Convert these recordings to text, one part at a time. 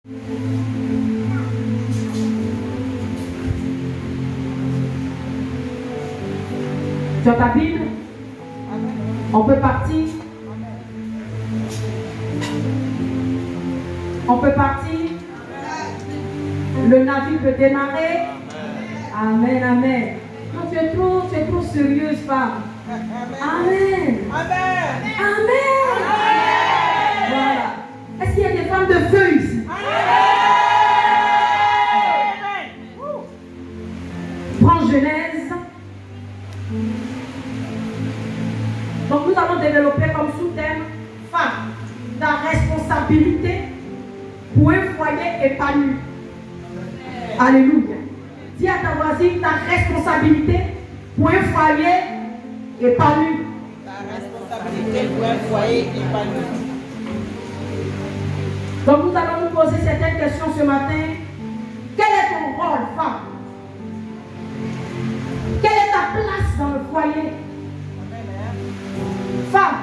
Tu as ta Bible? On peut partir. On peut partir. Le navire peut démarrer. Amen, amen. Non, tu es trop sérieuse, femme. Amen. Amen. Amen. Voilà. Est-ce qu'il y a des femmes de feu ici? Prends Genèse. Donc nous allons développer comme sous-thème femme, ta responsabilité pour un foyer épanoui. Alléluia. Dis à ta voisine ta responsabilité pour un foyer épanoui. Ta responsabilité pour un foyer épanoui. Donc nous allons nous poser certaines questions ce matin. Quel est ton rôle, femme? Quelle est ta place dans le foyer? Femme,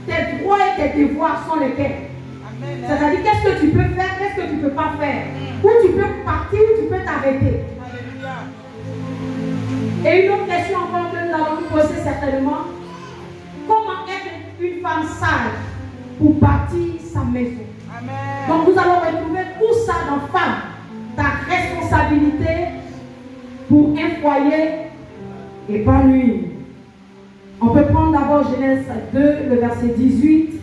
tes droits et tes devoirs sont lesquels? C'est-à-dire qu'est-ce que tu peux faire, qu'est-ce que tu ne peux pas faire? Où tu peux partir, où tu peux t'arrêter. Et une autre question encore que nous allons nous poser certainement. Comment être une femme sage pour bâtir sa maison? Amen. Donc nous allons retrouver tout ça dans femme. Ta responsabilité pour un foyer épanoui. On peut prendre d'abord Genèse 2, le verset 18.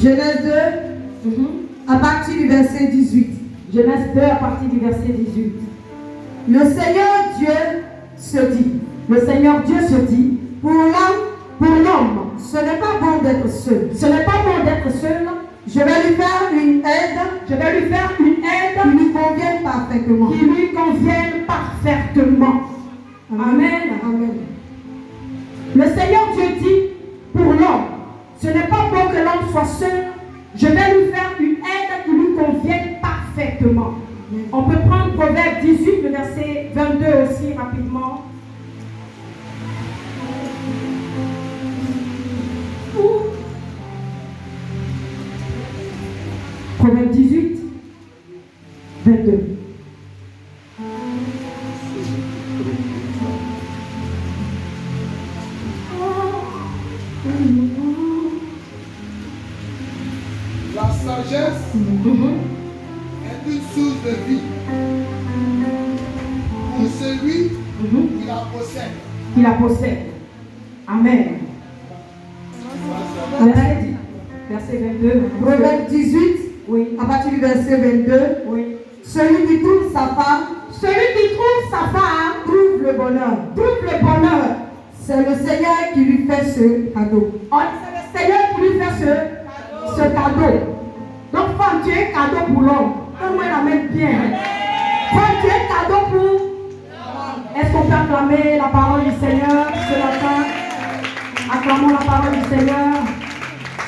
Genèse 2, à partir du verset 18. Genèse 2 à partir du verset 18. Le Seigneur Dieu se dit, Le Seigneur Dieu se dit, pour l'homme, ce n'est pas bon d'être seul. ce n'est pas bon d'être seul, Je vais lui faire une aide je vais lui faire une aide qui lui convienne parfaitement. qui lui convienne parfaitement. Amen. Amen. Le Seigneur Dieu dit, pour l'homme, ce n'est pas bon que l'homme soit seul, je vais lui faire une aide qui lui convienne parfaitement. On peut prendre Proverbe 18, le verset 22 aussi rapidement. Proverbe 18, 22. La sagesse est une source de vie pour celui qui la possède. Qui la possède. Amen. Verset 22. Proverbe 18, Oui. à partir du verset 22. Oui. Celui qui trouve sa femme Celui qui trouve sa femme trouve le bonheur. trouve le bonheur. C'est le Seigneur qui lui fait ce cadeau. C'est le Seigneur qui lui fait ce cadeau. Donc, femme, tu es cadeau pour l'homme. Donne-moi la main bien. Femme, tu es cadeau pour. Est-ce qu'on peut acclamer la parole du Seigneur ce matin? Acclamons la parole du Seigneur.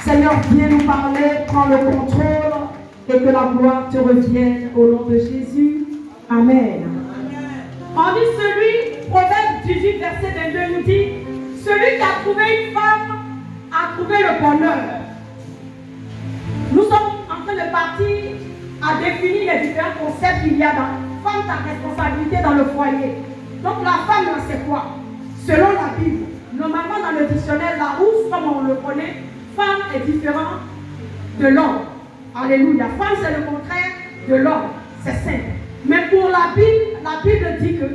Seigneur, viens nous parler, prends le contrôle et que la gloire te revienne au nom de Jésus. Amen. On dit celui, Proverbe 18, verset 22 nous dit, celui qui a trouvé une femme a trouvé le bonheur. Nous sommes en train de partir à définir les différents concepts qu'il y a dans femme, ta responsabilité dans le foyer. Donc la femme, là, c'est quoi? Selon la Bible, normalement dans le dictionnaire Larousse, comme on le connaît, femme est différente de l'homme. Alléluia. Femme, c'est le contraire de l'homme. C'est simple. Mais pour la Bible dit que,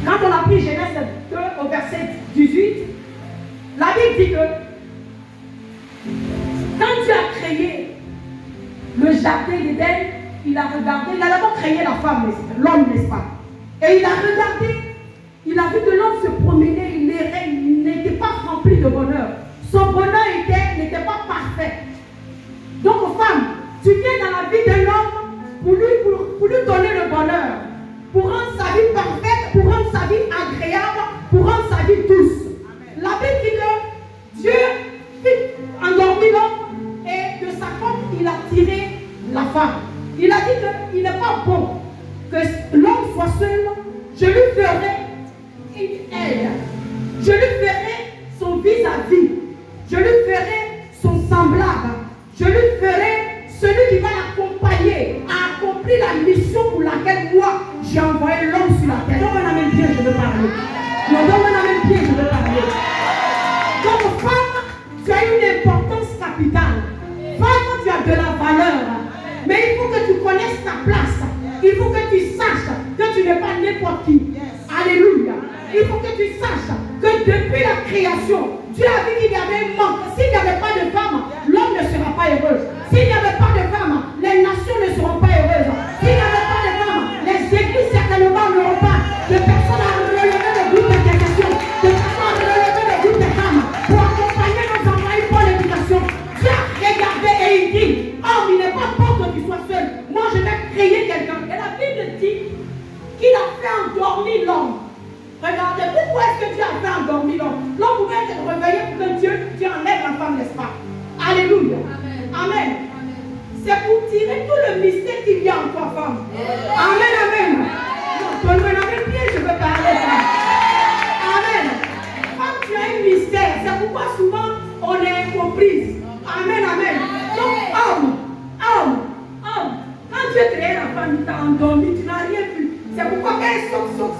quand on a pris Genèse 2 au verset 18, la Bible dit que, quand Dieu a créé le jardin d'Éden, il a regardé, il a d'abord créé la femme, l'homme, n'est-ce pas? Et il a regardé, il a vu que l'homme se promenait, il errait, il n'était pas rempli de bonheur. Son bonheur n'était pas parfait. Donc, femme, tu viens dans la vie d'un homme pour lui donner le bonheur, pour rendre sa vie parfaite, pour rendre sa vie agréable. serai elle. Je lui ferai son vis-à-vis. Je lui ferai son semblable. Je lui ferai celui qui va l'accompagner à accomplir la mission pour laquelle moi j'ai envoyé l'homme sur la terre. Donne-moi un amen bien, je veux parler. Non, donne-moi un amen bien, je veux parler. Comme femme, tu as une importance capitale. Femme, tu as de la valeur. Mais il faut que tu connaisses ta place. Il faut que tu saches que tu n'es pas n'importe qui. Alléluia. Il faut que tu saches que depuis la création, Dieu a vu qu'il y avait un manque. S'il n'y avait pas de femme, l'homme ne sera pas heureux. S'il n'y avait pas de femme, les nations ne seront pas heureuses. S'il n'y avait pas de femme, les églises certainement n'auront pas de personnes à relever le groupe d'intercession, de personnes à relever le groupe de femmes pour accompagner nos enfants à une bonne éducation. Dieu a regardé et il dit, oh, il n'est pas bon que tu sois seul. Moi, je vais créer quelqu'un. Et la Bible dit qu'il a fait endormir l'homme. Regardez, pourquoi est-ce que Dieu a fait endormir l'homme? L'homme pouvait être réveillé pour que Dieu enlève la femme, n'est-ce pas? Alléluia. Amen. C'est pour tirer tout le mystère qui vient en toi, femme. Amen, amen. Donne-moi un amen bien, je veux parler, femme. Amen. Femme, tu as un mystère. C'est pourquoi souvent on est incomprise. Amen, amen. Donc, homme. Quand Dieu créé la femme, il t'a endormi, tu n'as rien vu. C'est pourquoi quand elle saute,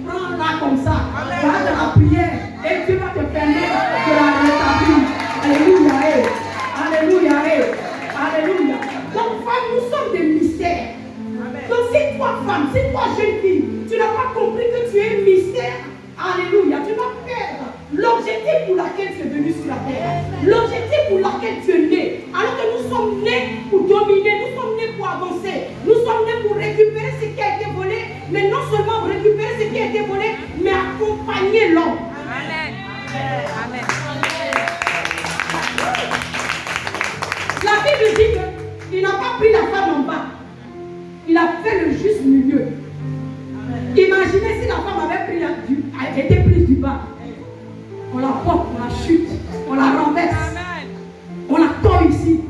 prends-la comme ça. Va dans la prière et Dieu va te permettre de la rétablir. Alléluia. Alléluia. Alléluia. Donc, femme, nous sommes des mystères. Donc, si toi, femme, si toi, jeune fille, tu n'as pas compris que tu es un mystère, alléluia, tu vas perdre l'objectif pour lequel tu es venu sur la terre. L'objectif pour lequel tu es né. Alors que nous sommes nés pour dominer, nous sommes nés pour avancer. Nous sommes nés pour récupérer ce qui a été volé, mais non seulement récupérer ce qui a été volé, mais accompagner l'homme. Amen. Amen. La Bible dit qu'il n'a pas pris la femme en bas. Il a fait le juste milieu. Imaginez si la femme avait été prise du bas. On la porte, on la chute, on la renverse. On la tord ici.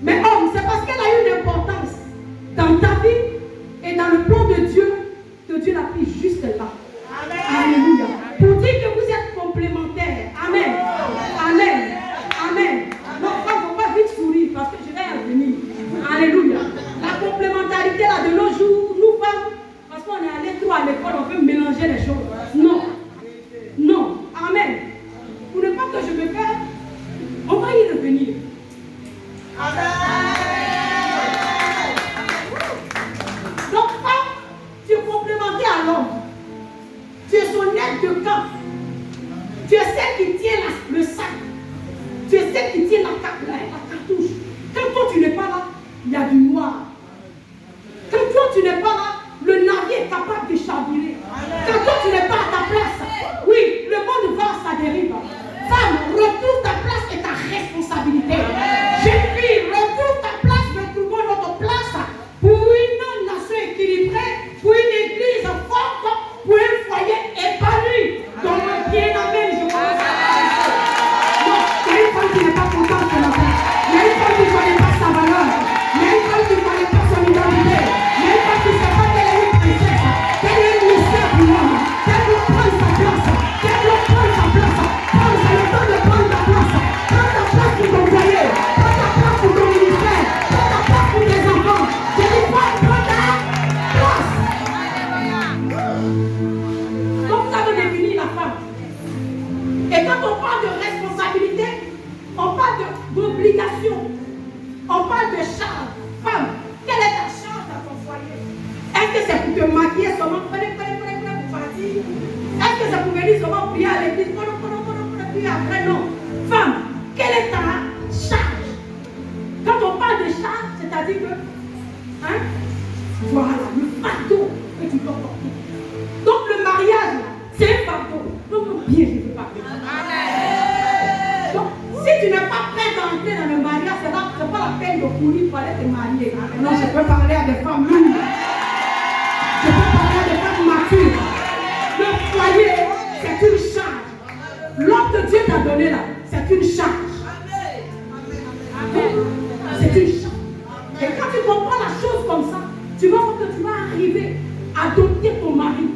Mais homme, c'est parce qu'elle a une importance dans ta vie et dans le plan de Dieu que Dieu l'a pris juste là. Alléluia. Pour dire que vous êtes complémentaires. Amen. Amen. Amen. Donc, il ne faut pas vite sourire parce que je vais y revenir. Alléluia. La complémentarité là de nos jours, nous femmes, parce qu'on est allé trop à l'école, on peut mélanger les choses. Non. Non. Amen. Pour ne pas que je me perde, on va y revenir. Amen. Donc, femme, tu es complémentaire à l'homme. Tu es son aide de camp. Tu es celle qui tient le sac. Tu es celle qui tient la cartouche. Quand toi tu n'es pas là, il y a du noir. Quand toi tu n'es pas là, le navire est capable de chavirer. Quand toi tu n'es pas à ta place, oui, le monde va à sa dérive. Femme, retrouve ta place et ta responsabilité. Jeune fille, retrouve ta place, retrouvons notre place pour une nation équilibrée, pour une église forte, pour un foyer épanoui. Donc, bien amen, je commence à parler. Non, il y a une femme qui n'est pas contente de la paix. Il y a une femme qui ne connaît pas sa valeur. Il y a une femme qui ne connaît pas son identité. Il y a une femme qui ne sait pas qu'elle est une princesse. Qu'elle est un mystère pour l'homme. Qu'elle doit prendre sa place. Qu'elle doit prendre sa place. C'est le temps de prendre ta place. Prends ta place pour ton foyer. Prends ta place pour ton ministère. Prends ta place pour tes enfants. Je dis pas, prends ta place. Donc ça veut définir la femme. Et quand on parle de responsabilité, on parle d'obligation. On parle de charge. Femme, quelle est ta charge dans ton foyer? Est-ce que c'est pour te maquiller seulement? Prenez pour partir. Est-ce que c'est pour venir seulement prier à l'église? Puis après, non. Femme, quelle est ta charge? Quand on parle de charge, c'est-à-dire que, voilà, le fardeau que tu dois porter. Donc le mariage, c'est un fardeau. Donc bien, je ne veux pas. Donc, si tu n'es pas prête à entrer dans le mariage, ce n'est pas la peine de courir pour aller te marier. Non, je peux parler à des femmes lourdes. Je peux parler à des femmes matures. Le foyer, c'est une charge. L'homme que Dieu t'a donné là, c'est une charge. C'est une charge. Et quand tu comprends la chose comme ça, tu vas voir que tu vas arriver à dompter ton mari.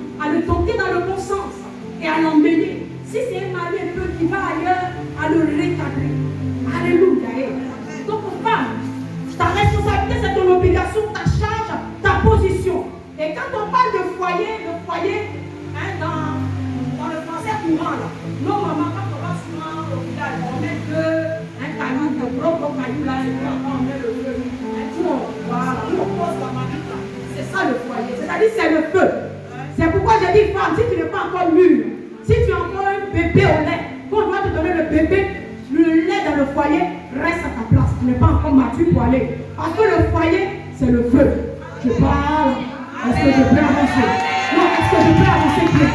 courant là. Non, maman, quand on va souvent au village, on met un caillou, de gros caillou là, et puis après on met le feu. Et puis voilà, on pose la marmite là. C'est ça le foyer. C'est-à-dire c'est le feu. C'est pourquoi je dis, femme, si tu n'es pas encore mûre, si tu as encore un bébé au lait, quand on doit te donner le bébé, le lait dans le foyer, reste à ta place. Tu n'es pas encore mature pour aller. Parce que le foyer, c'est le feu. Je parle. Est-ce que je peux avancer? Non, est-ce que je peux avancer plus?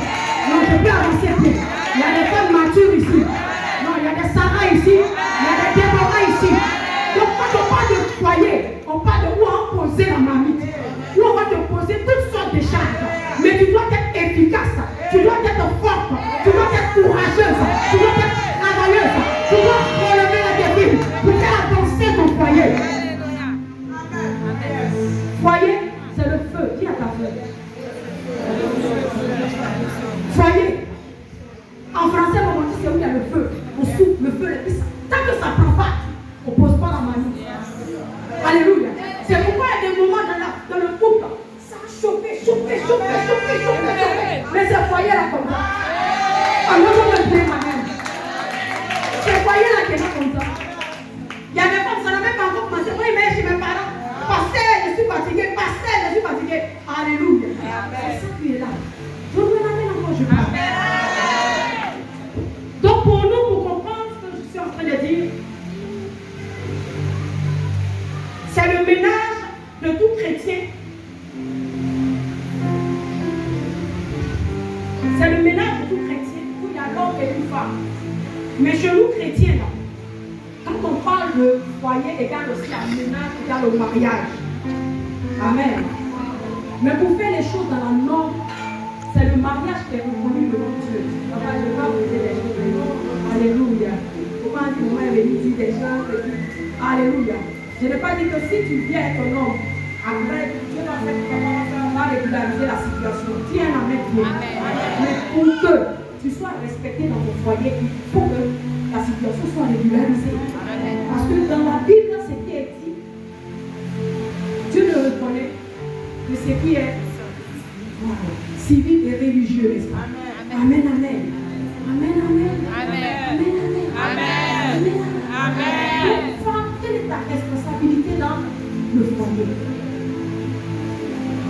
Non, je peux avancer plus. Il y a des femmes matures ici. Non, il y a des Sarah ici. Il y a des Déborah ici. Donc quand on parle de foyer, on parle de où on va poser la marmite. Où on va te poser toutes sortes de charges. Mais tu dois être efficace. Tu dois être forte. Tu dois être courageuse. Tu dois être travailleuse. Tu dois relever la défi pour faire avancer ton foyer. Foyer, c'est le feu. Qui a ta feu? Foyer. En français, on dit c'est où il y a le feu. On souffle le feu, le feu. Tant que ça ne prend pas, on ne pose pas la marmite. Alléluia. C'est pourquoi il y a des moments dans le couple, ça a chauffé. Mais ce foyer-là comme ça. On ne peut pas me moi-même. Ce foyer-là qui est là comme ça. Il y a des femmes, ça n'a même pas encore commencé. Moi, il m'a chez mes parents. Pasteur, je suis fatigué. Pasteur, je suis fatigué. Alléluia. C'est ça qui est là. Je me l'amène encore, je parle. Donc pour nous, pour comprendre ce que je suis en train de dire, c'est le ménage de tout chrétien. C'est le ménage de tout chrétien où il y a l'homme et une femme. Mais chez nous chrétiens, là, quand on parle de foyer, égale aussi à ménage, égale au mariage. Amen. Mais pour faire les choses dans la norme, c'est le mariage qui est reconnu devant Dieu. Papa, je ne vais pas vous dire des choses. Alléluia. Pourquoi un moment est venu dire des choses? Alléluia. Je n'ai pas dit que si tu viens avec ton homme, après, Dieu va régulariser la situation. Tiens la main bien. Mais pour que tu sois respecté dans ton foyer, il faut que la situation soit régularisée. Parce que dans la Bible, ce qui est dit, Dieu ne reconnaît que ce qui est civil et religieux, n'est-ce pas? Amen, amen. Amen, amen. Amen, amen. Amen. Donc, femme, quelle est ta responsabilité dans le foyer?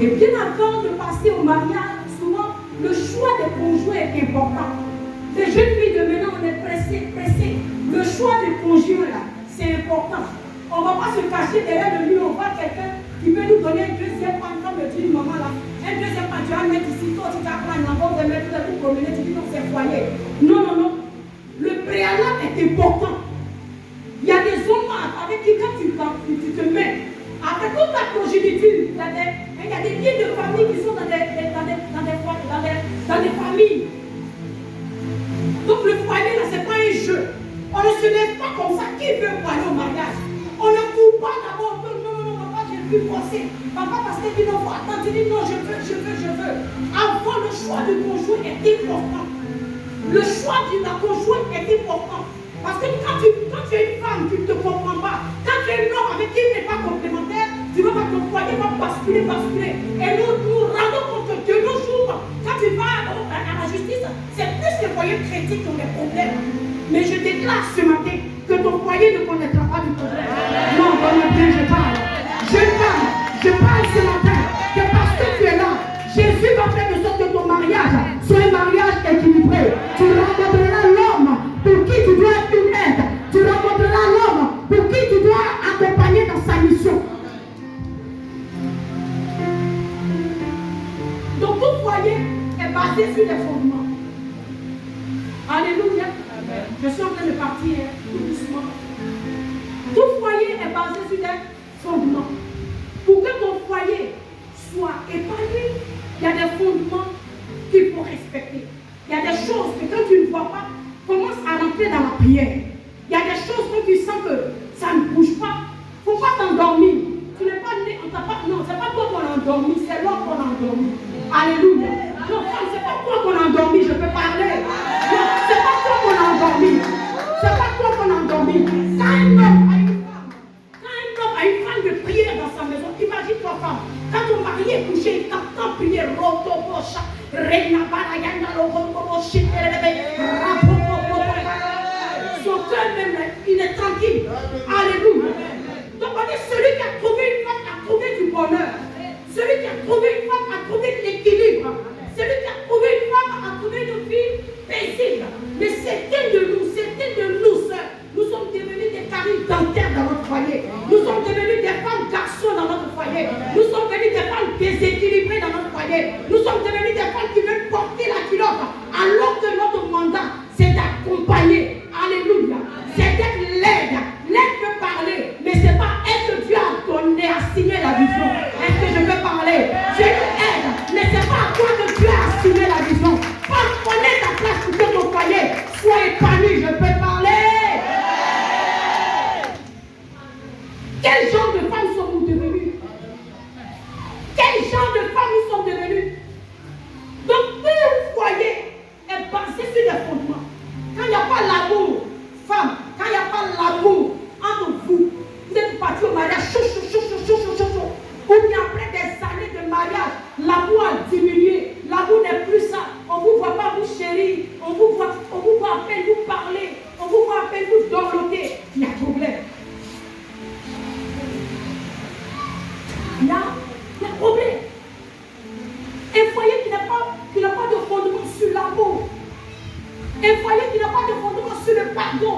Et bien avant de passer au mariage, souvent, le choix des conjoints est important. Les jeunes filles de maintenant, on est pressées. Le choix des conjoints, là, c'est important. On ne va pas se cacher derrière le mur, on voit quelqu'un qui peut nous donner un deuxième pan, comme le dit une maman là. Un deuxième pan, tu vas mettre ici, toi tu t'apprends, on va mettre tout promener, tu dis non, c'est foyer. Non. Le préalable est important. Il y a des hommes avec qui quand tu te mets, après toute ta progéniture, il y a des liens de famille qui sont dans des familles. Donc le foyer là, c'est pas un jeu. On ne se lève pas comme ça. Qui veut aller au mariage? On ne court pas d'abord. Non, papa, j'ai vu forcer. Papa, parce qu'il dit non, faut attendre. Tu dis non, je veux. Avant, le choix du conjoint est important. Le choix de la conjointe est important. Parce que quand tu es une femme, tu ne te comprends pas. Quand tu es un homme avec qui tu n'es pas complémentaire, tu vois que ton foyer va basculer. Et nous rendons compte que de nos jours, quand tu vas à la justice, c'est plus les foyers chrétiens qui ont des problèmes. Mais je déclare ce matin que ton foyer ne connaîtra pas du problème. Non, bon matin, je parle ce matin que parce que tu es là, Jésus va faire de sorte que ton mariage soit un mariage équilibré. Tu rencontreras l'homme pour qui tu dois être une aide. Tu rencontreras l'homme pour qui tu dois accompagner dans sa mission. Donc tout foyer est basé sur des fondements. Alléluia. Amen. Je suis en train de partir tout doucement. Tout foyer est basé sur des fondements. Pour que ton foyer soit épanoui, il y a des fondements qu'il faut respecter. Il y a des choses que quand tu ne vois pas, commence à rentrer dans la prière. Il y a des choses que tu sens que ça ne bouge pas. Il ne faut pas t'endormir. Tu n'es pas né, on t'a pas. Non, ce n'est pas toi qu'on a endormi, c'est l'homme qu'on a endormi. Alléluia. Non, ce n'est pas toi qu'on a endormi, je peux parler. Non, ce n'est pas toi qu'on a endormi. Ce n'est pas toi qu'on a endormi. Quand un homme a une femme de prière dans sa maison, imagine-toi femme. Quand ton mari est couché, il t'entend prier, Rotobocha, Reina Barayanda, Rotobocha. Son cœur même, il est tranquille. Alléluia. Donc on dit celui qui a trouvé une femme a trouvé du bonheur. Celui qui a trouvé une femme a trouvé de l'équilibre. Celui qui a trouvé une femme a trouvé une vie paisible. Mais certains de nous, sœurs, nous sommes devenus des caries dentaires dans notre foyer. Nous sommes devenus des femmes garçons dans notre foyer. Nous sommes devenus des femmes déséquilibrées dans notre foyer. Nous sommes devenus des femmes qui veulent porter la culotte. Alors que notre mandat, c'est d'accompagner. Alléluia. C'est d'être l'aide. L'aide peut parler, mais ce n'est pas elle que Dieu a donné, a signé la vision. Est-ce que je peux parler? Dieu aide, mais ce n'est pas à toi que Dieu a signé la vision. Pas connaître ta place pour que ton foyer soit épanoui. Je peux parler. Quel genre de femmes sommes-nous devenus? Quel genre de femmes nous sommes devenus? Donc tout foyer est basé sur des fondements. Quand il n'y a pas l'amour, femme, quand il n'y a pas l'amour entre vous, vous êtes partis au mariage, ou bien après des années de mariage, l'amour a diminué, l'amour n'est plus ça. On ne vous voit pas vous chérir, on vous voit à peine vous parler, on vous voit à peine vous dorloter. Il y a problème. Il y a problème. Un foyer qui n'a pas de fondement sur l'amour. Un foyer qui n'a pas de fondement sur le pardon.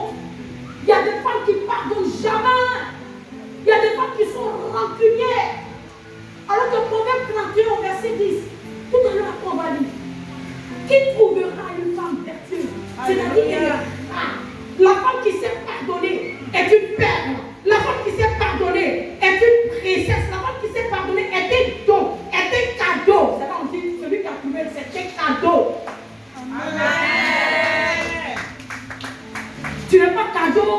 Il y a des femmes qui ne pardonnent jamais. Il y a des femmes qui sont rancunières. Alors que Proverbe 31 au verset 10, tout à l'heure on va lire. Qui trouvera une femme vertueuse? C'est-à-dire la femme qui sait pardonner est une perle. La femme qui sait pardonner est une princesse. La femme qui sait pardonner est un don, est un cadeau. C'est là on dit celui qui a trouvé, c'est un cadeau. Amen. Tu n'es pas cadeau,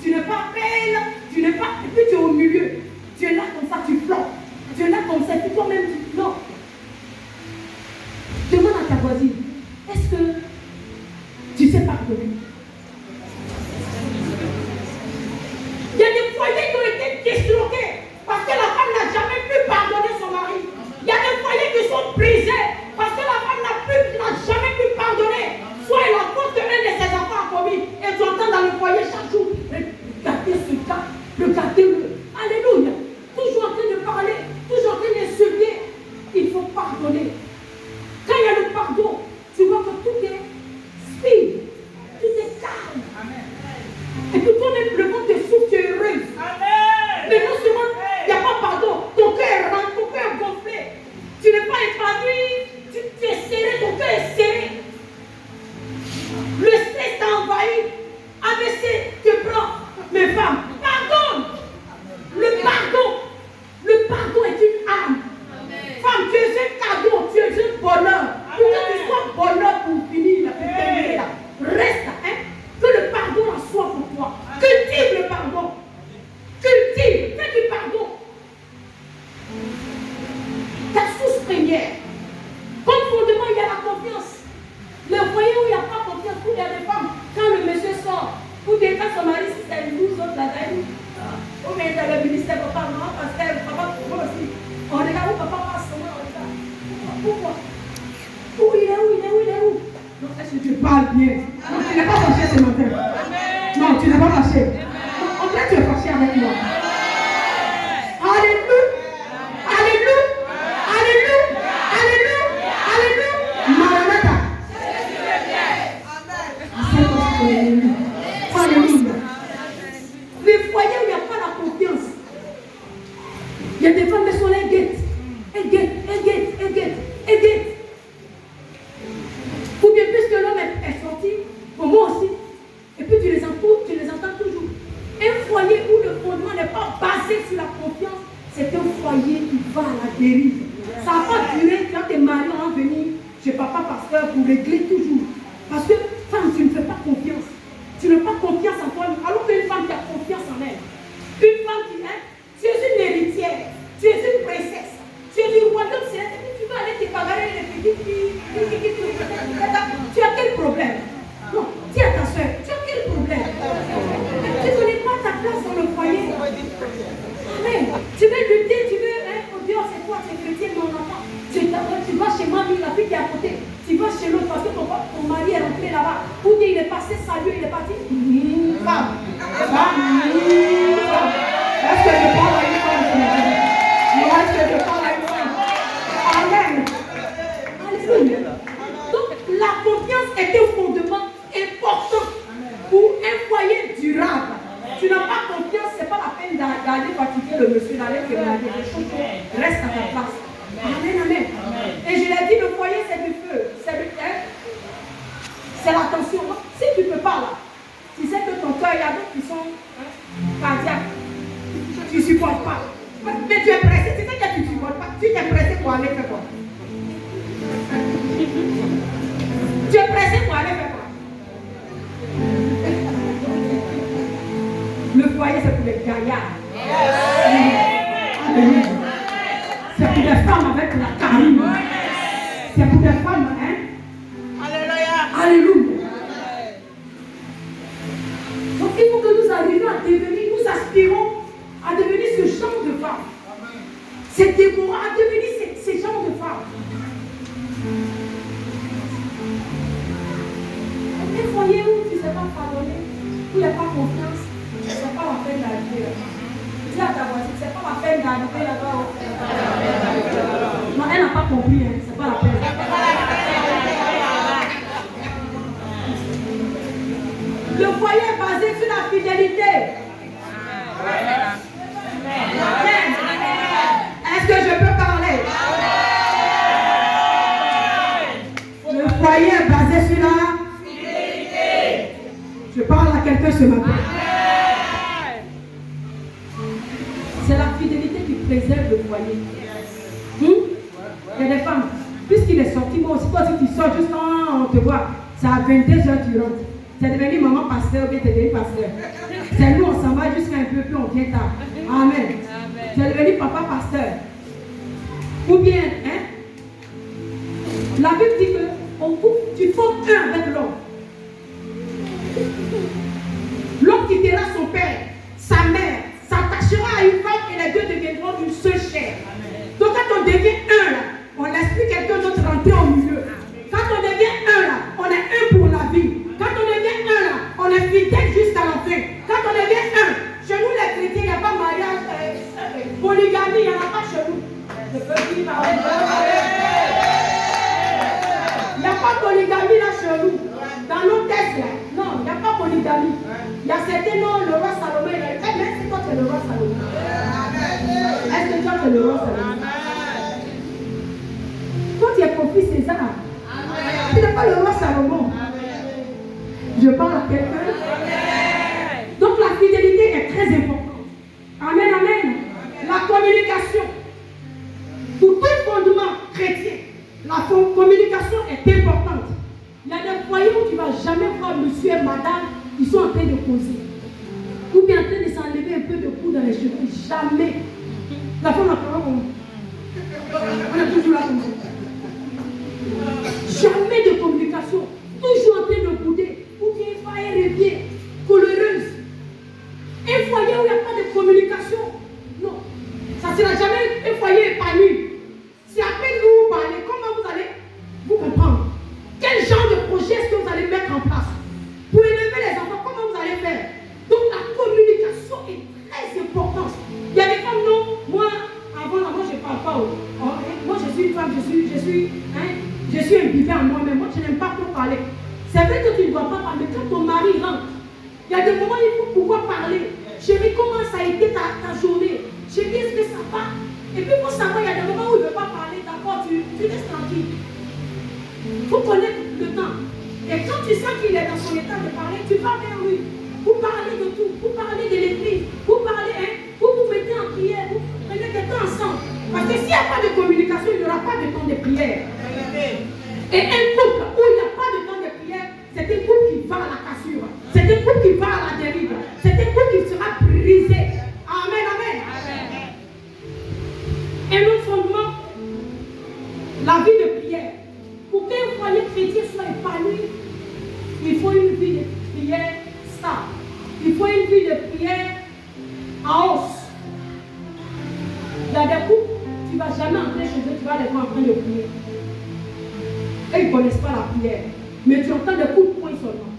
tu n'es pas belle, tu n'es pas. Et puis tu es au milieu. Tu es là comme ça, tu flottes. Tu es là comme ça, et puis toi-même tu flottes. Demande à ta voisine, est-ce que tu sais pardonner? Il y a des foyers qui ont été disloqués parce que la femme n'a jamais pu pardonner son mari. Il y a des foyers qui sont brisés parce que la femme n'a jamais pu pardonner. Soit la faute de l'un de ses enfants a commis et tu entends dans le foyer chaque jour, regardez ce gars, regardez-le. Alléluia. Toujours en train de parler, toujours en train d'insulter. Il faut pardonner. Quand il y a le pardon, tu vois que tout est speed, tout est calme. Amen. Et puis toi-même, le monde te souffle, tu es heureuse. Amen. Mais non seulement il n'y a pas pardon, ton cœur est rentré, ton cœur est gonflé. Tu n'es pas épanoui, tu es serré, ton cœur est serré. Le stress t'a envahi. AVC te prend. Mes femmes, pardonne. Le pardon est une arme. Amen. Femme, tu es un cadeau, tu es un bonheur. Pour que tu sois bonheur pour finir, pour terminer là. Reste, hein. Que le pardon en soit pour toi. Cultive le pardon. Cultive, fais du pardon. Ta source première. Comme fondement, il y a la confiance. Le foyer où il n'y a pas confiance, où il y a des femmes, quand le monsieur sort, ou bien quand son mari, si c'est nous autres là-bas, ou bien dans le ministère, papa, maman, pasteur, papa, pour moi aussi. On regarde où papa passe, on regarde. Pourquoi? Où il est où? Non, est-ce que tu parles bien? Non, tu n'es pas fâché ce matin. Non, tu n'es pas fâché. En fait, tu es fâché avec moi. Alléluia. Alléluia. Alléluia. Alléluia. Alléluia. Maranatha. Alléluia. Les foyers où il n'y a pas la confiance. Il y a des femmes qui sont là, elles guettent. Ou bien puisque l'homme est sorti, pour moi aussi, et puis tu les entends toujours. Un foyer où le fondement n'est pas basé sur la confiance, c'est un foyer qui va à la dérive. Ça n'a pas duré quand tes maris vont venir chez papa pasteur pour régler toujours. Parce que, femme, tu ne fais pas confiance. Tu n'as pas confiance en toi, alors qu'une femme qui a confiance en elle. Une femme qui est, tu es une héritière, tu es une princesse, tu es du royaume céleste, tu vas aller te bagarrer les petites filles. Tu as quel problème? Non, dis à ta soeur, tu as quel problème? Tu ne connais pas ta place dans le foyer. Amen. Tu veux lutter, tu veux, oh Dieu, c'est quoi, c'est chrétien, non, non, non. Tu vas chez mamie, la fille qui est à côté. Tu vas chez l'autre parce que ton mari Ou bien il est passé saluer, il est parti. Femme. Est-ce que je parle à une femme? Non, est-ce que je parle à une femme? Amen. Alléluia. Donc la confiance est un fondement important pour un foyer durable. Tu n'as pas confiance, ce n'est pas la peine d'aller fatiguer le monsieur, d'aller faire des choses. Reste à ta place. Amen, amen. Et je l'ai dit, le foyer c'est du feu. C'est l'attention. Si tu ne peux pas là, tu sais que ton cœur, il y a d'autres qui sont cardiaques. Tu ne supportes pas. Mais tu es pressé, tu sais que tu ne supportes pas. Tu t'es pressé pour aller faire quoi? Tu es pressé pour aller faire quoi? Le foyer, c'est pour les gaillards. Amen. C'est pour des femmes avec la charisme. C'est pour des femmes, hein? Alléluia. Alléluia. Donc il faut que nous arrivions à devenir, nous aspirons à devenir ce genre de femme. C'est Déborah à devenir ce genre de femme. Un foyer où tu ne sais pas pardonner, où il n'y a pas confiance, c'est pas la peine d'arriver. Dis à ta voisine, c'est pas la peine d'arriver là-bas. Non, elle n'a pas compris, hein. C'est pas la peine. Le foyer est basé sur la fidélité. Est-ce que je peux parler? Le foyer est basé sur la fidélité. Je parle à quelqu'un ce matin. C'est la fidélité qui préserve le foyer. Il y a des femmes, puisqu'il est sorti, moi aussi, toi si tu sors juste quand on te voit, c'est à 22h tu rentres. C'est devenu maman pasteur ou bien tu es devenu pasteur. C'est nous, on s'en va jusqu'à un peu, puis on vient tard. Amen. Tu es devenu papa pasteur. Ou bien, hein? La Bible dit que tu formes un avec l'homme. L'homme quittera son père, sa mère, s'attachera à une femme et les deux deviendront une seule chair. Donc quand on devient un là, on laisse plus quelqu'un d'autre rentrer au milieu. Quand on devient un là, on est un pour la vie. Quand on devient un là, on est fidèle jusqu'à la fin. Quand on devient un, chez nous les chrétiens, il n'y a pas mariage, polygamie, il n'y en a pas chez nous. Je peux dire parler. Il n'y a pas de polygamie là chez nous. Dans nos textes là, non, il n'y a pas de polygamie. Il y a certains noms, le roi Salomon, il a dit, mais c'est toi qui es le roi Salomon. Est-ce que toi tu es le roi Salomon? Toi tu es ton fils César. Tu n'es pas le roi Salomon. Je parle à quelqu'un. Donc la fidélité est très importante. Amen, amen. La communication. Pour tout fondement chrétien, la communication est importante. Il y a des foyers où tu ne vas jamais voir monsieur et madame qui sont en train de causer. Ou bien en train de s'enlever un peu de coups dans les cheveux. Jamais. La femme a parlé comme on est toujours là comme ça. Jamais de communication. Toujours en train de bouder. Ou bien il va et revient. Collereuse. Un foyer où il n'y a pas de communication. Non. Ça ne sera jamais un foyer épanoui. Si à peine vous parlez, comment vous allez vous comprendre? Quel genre de projet est-ce que vous allez mettre en place? Pour élever les enfants, comment vous allez faire? Donc la communication est très importante. Il y a des femmes, non, moi, avant là, moi je ne parle pas. Moi je suis une femme, je suis un bébé en moi-même. Moi je n'aime pas trop parler. C'est vrai que tu ne dois pas parler, mais quand ton mari rentre, il y a des moments où il faut pouvoir parler. Chérie, comment ça a été ta journée? Chérie, est-ce que ça va? Et puis pour savoir, il y a des moments où il ne veut pas parler, d'accord, tu restes tranquille. Il faut connaître le temps. Et quand tu sens qu'il est dans son état de parler, tu vas vers lui. Pour parler de tout, pour parler de l'église, pour parler, pour vous mettre en prière, vous prenez du temps ensemble. Parce que s'il n'y a pas de communication, il n'y aura pas de temps de prière. Et un couple où il n'y a pas de temps de prière, c'est un couple qui va à la cassure. C'est un couple qui va à la dérive. C'est un couple qui sera brisé. Amen, amen. Et notre fondement, la vie de prière. Pour qu'un foyer chrétien soit épanoui, il faut une vie de prière stable. Il faut une vie de prière en hausse. Il y a des couples, tu ne vas jamais entrer chez eux, tu vas les voir en train de prier. Et ils ne connaissent pas la prière. Mais tu entends des coups de poing seulement.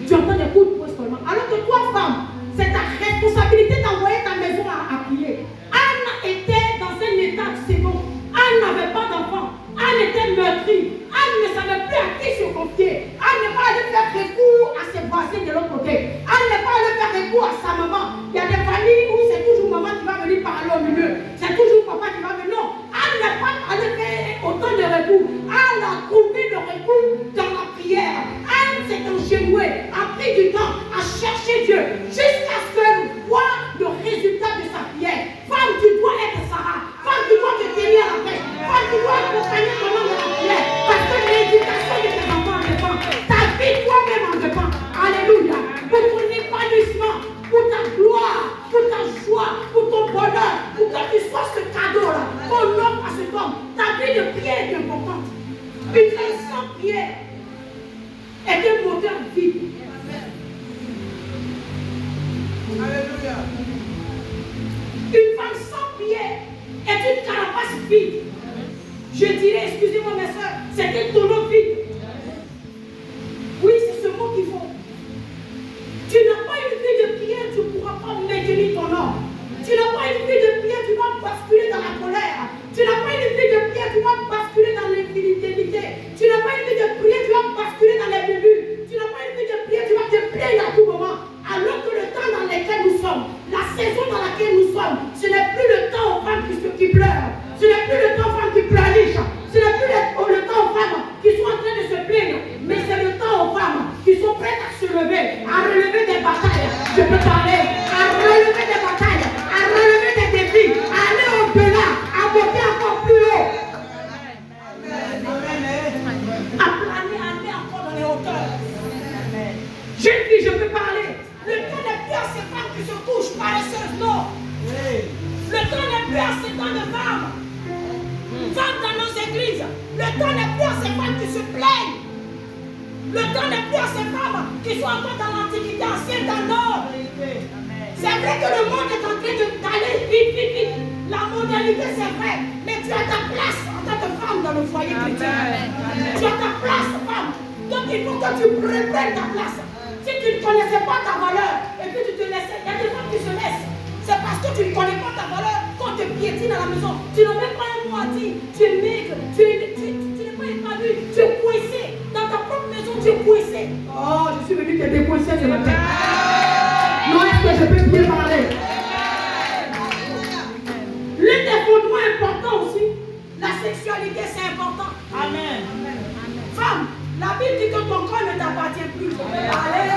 Tu entends des coups de poing seulement. Alors que toi, femme, c'est ta responsabilité d'envoyer ta maison à prier. Anne était dans un état second. Anne n'avait pas d'enfant. Anne était meurtrie. Anne ne savait plus à qui se confier. Anne n'est pas allée faire recours à ses voisins de l'autre côté. Anne n'est pas allée faire recours à sa maman. Il y a des familles où c'est toujours maman qui va venir parler au milieu. C'est toujours papa qui va venir. Non, Anne n'est pas allée faire autant de recours. Anne a trouvé le recours dans la prière. Anne s'est engenouée, a pris du temps à chercher Dieu jusqu'à ce qu'elle voit le résultat de sa prière. Femme, tu dois être Sarah. Femme, tu dois te tenir à la pêche. Femme, tu dois accompagner ton homme de la prière. Parce que l'éducation de tes enfants en dépend. Ta vie toi-même en dépend. Alléluia. Pour ton épanouissement, pour ta gloire, pour ta joie, pour ton bonheur, pour que tu sois ce cadeau-là qu'on offre à cet homme. Ta vie de prière est importante. Une femme sans prière est un moteur vide. Alléluia. Une femme sans prière est une carapace vide. Je dirais, excusez-moi mes soeurs, c'est un tonneau vide. Oui, c'est ce mot qu'il faut. Tu n'as pas une vie de prière, tu ne pourras pas maintenir ton homme. Tu n'as pas une vie de prière, tu vas basculer dans la colère. Tu n'as pas une vie de prière, tu vas basculer dans l'infidélité. Tu n'as pas une vie de prière, tu vas basculer dans les bulles. Tu n'as pas une vie de prière, tu vas te plaindre à tout moment. Alors que le temps dans lequel nous sommes, la saison dans laquelle nous sommes, ce n'est plus le temps aux femmes qui pleurent. Ce n'est plus le temps aux femmes qui pleurnichent. Ce n'est plus le temps aux femmes qui sont en train de se plaindre. Mais c'est le temps aux femmes qui sont prêtes à se lever, à relever des batailles. Je peux parler, à relever des batailles, à relever des défis, à aller au-delà, à monter encore plus haut. À planer, à aller encore dans les hauteurs. Jeune fille, je peux parler. Le temps n'est plus à ces femmes qui se couchent paresseuses, non. Le temps n'est plus à ces temps de femmes. Femmes dans nos églises. Le temps n'est plus à ces femmes qui se plaignent. Le temps n'est plus à ces femmes qui sont encore dans l'Antiquité ancienne, dans l'or. C'est vrai que le monde est en train d'aller vite, vite, vite. La modernité, c'est vrai. Mais tu as ta place en tant que femme dans le foyer chrétien. Tu as ta place, femme. Donc il faut que tu reprennes ta place. Si tu ne connaissais pas ta valeur, et puis tu te laissais, il y a des femmes qui se laissent. C'est parce que tu ne connais pas ta valeur quand tu piétines à la maison. Tu n'as même pas un mot à dire. Tu es maigre, tu n'es pas épanoui, tu es coincé. Dans ta propre maison, tu es coincé. Oh, je suis venu te décoincer ce matin. Non, est-ce que je peux bien parler? L'un des fondements importants aussi, la sexualité, c'est important. Amen. Femme, la Bible dit que ton corps ne t'appartient plus. Allez.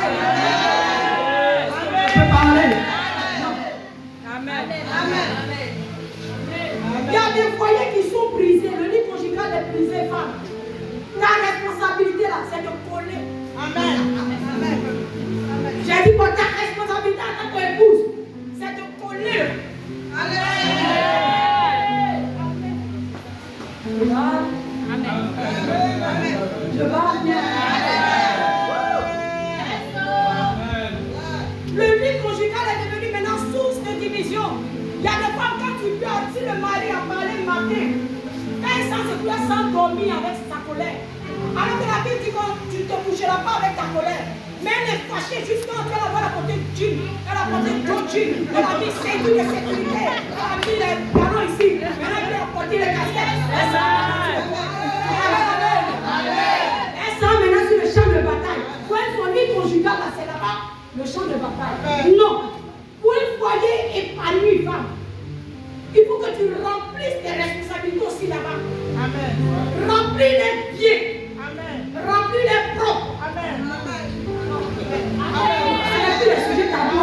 Je peux parler. Amen. Il y a des foyers qui sont brisés. Le lit conjugal est brisé, femme. Ta responsabilité là, c'est de coller. Amen. J'ai dit que ta responsabilité en tant qu'épouse, c'est de coller. Je vais bien. Le lit conjugal est devenu maintenant source de division. Il y a des femmes, quand tu pleures, si le mari a parlé le matin, quand il sent se pleure sans dormir avec sa colère. Alors que la Bible dit que tu ne te coucheras pas avec ta colère. Mais elle est fâchée jusqu'à ce qu'elle a porté jean, elle a porté deux jeans, elle a mis ceinture de sécurité, elle a mis les ballons ici, elle a porté les casquettes. Elle sent maintenant sur le champ de bataille. Pour être son lit conjugal, là, c'est là-bas, le champ de bataille. Non. Pour un foyer épanoui, femme, il faut que tu remplisses tes responsabilités aussi là-bas. Amen. Remplis les pieds. Amen. Remplis les propres. Amen. Ce n'est plus le sujet tabou.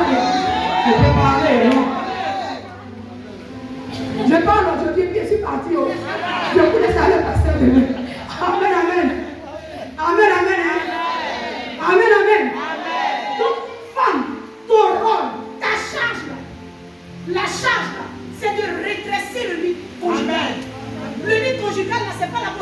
Je peux parler, non? Je parle aujourd'hui, puis je suis parti. Je vous laisse aller le pasteur de lui. Amen, amen. Amen, amen. Amen, amen. Donc, femme, ton rôle, ta charge, la charge, c'est de redresser le lit conjugal. Le lit conjugal, c'est pas la